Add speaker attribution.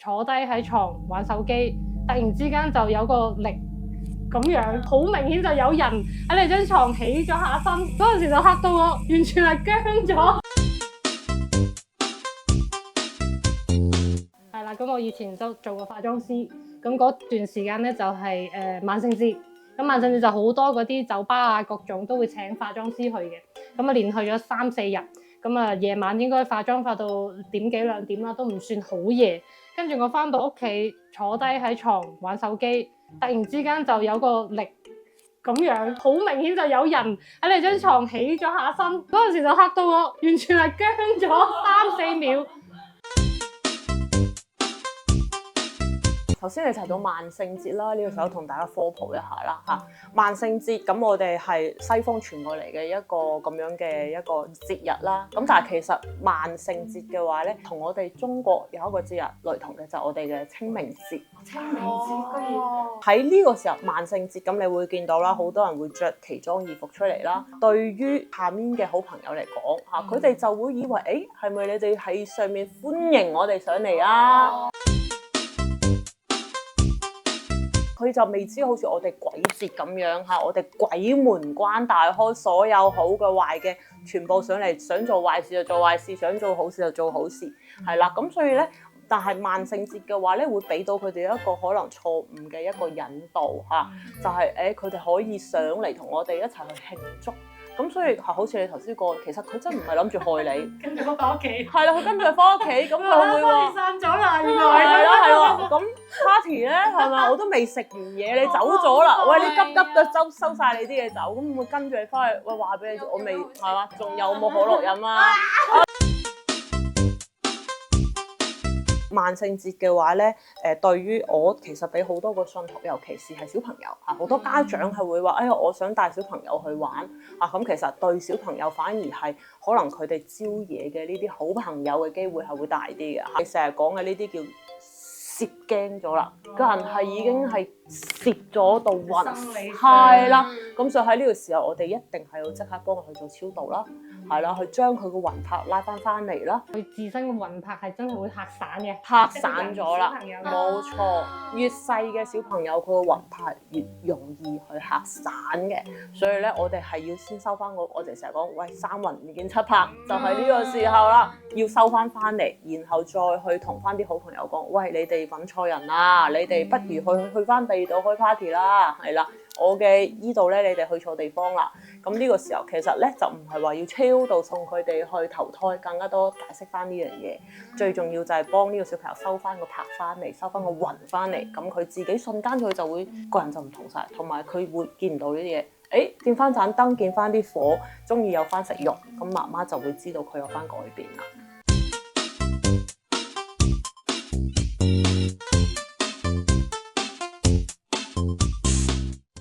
Speaker 1: 坐低喺床玩手機，突然之間就有個力咁樣，好明顯就有人喺你張床起咗下身，嗰陣時就嚇到我，完全係僵咗。係啦，咁我以前都做過化妝師，咁嗰段時間咧就係萬聖節，咁萬聖節就好多嗰啲酒吧啊各種都會請化妝師去嘅，咁啊連去咗3、4日，咁啊夜晚應該化妝化到1點幾2點啦，都唔算好夜。跟住我翻到屋企坐低喺床玩手機，突然之間就有個力咁樣，好明顯就有人喺你張床起咗下身，嗰陣時就嚇到我，完全係僵咗3、4秒。
Speaker 2: 頭先你提到萬聖節啦，呢個時候同大家科普一下啦嚇。萬聖節咁我哋係西方傳過嚟嘅一個咁樣嘅一個節日啦。咁但係其實萬聖節嘅話咧，同我哋中國有一個節日雷同嘅，就係我哋嘅清明節。
Speaker 1: 清明節居然
Speaker 2: 喺呢個時候萬聖節，咁你會見到啦，好多人會着奇裝異服出嚟啦。對於下面嘅好朋友嚟講嚇，佢哋就會以為係咪你哋喺上面歡迎我哋上嚟啊？佢就未知好似我哋鬼節咁樣嚇，我哋鬼門關大開，所有好嘅壞嘅全部上嚟，想做壞事就做壞事，想做好事就做好事，係啦。咁所以咧，但係萬聖節嘅話咧，會俾到佢哋一個可能錯誤嘅一個引導嚇，就係佢哋可以上嚟同我哋一齊去慶祝。咁所以好似你頭先講，其實佢真唔係諗住害你，
Speaker 1: 跟住我翻屋企，
Speaker 2: 係啦，佢跟住翻屋企，咁佢會話
Speaker 1: 散咗啦，原來
Speaker 2: 係咯，咁 party 咧係咪？我都未食完嘢，你走咗啦，喂，你急急嘅收晒你啲嘢走，咁會跟住你翻去，喂，話俾你知，我未係嘛，仲有冇可樂飲啊？萬聖節嘅話咧，對於我其實俾好多個信徒，尤其是係小朋友嚇，好多家長係會話，我想帶小朋友去玩啊，咁其實對小朋友反而係可能佢哋招惹嘅呢啲好朋友嘅機會係會大啲嘅嚇。你成日講嘅呢啲叫攝驚咗啦，個人係已經係攝咗到暈，係啦。咁所以喺呢個時候，我哋一定係要即刻幫佢去做超度啦，係啦，去將佢個魂魄拉翻嚟啦。
Speaker 1: 佢自身嘅魂魄係真係會嚇散嘅，
Speaker 2: 嚇散咗啦，冇錯。越細嘅小朋友，佢個魂魄係越容易去嚇散嘅，所以咧，我哋係要先收翻我哋成日講，喂，三魂唔見七魄，就係呢個時候啦，要收翻嚟，然後再去同翻啲好朋友講，喂，你哋揾錯人啦，你哋不如去翻第二度開 party 啦，係啦。我嘅依度咧，你哋去錯地方啦。咁呢個時候其實咧就唔係話要超度送佢哋去投胎，更加多解釋翻呢樣嘢。最重要就係幫呢個小朋友收翻個魄翻嚟，收翻個魂翻嚟。咁佢自己瞬間佢就會個人就唔同晒，同埋佢會見唔到呢啲嘢。見翻盞燈，見翻啲火，中意有翻食肉，咁媽媽就會知道佢有翻改變啦。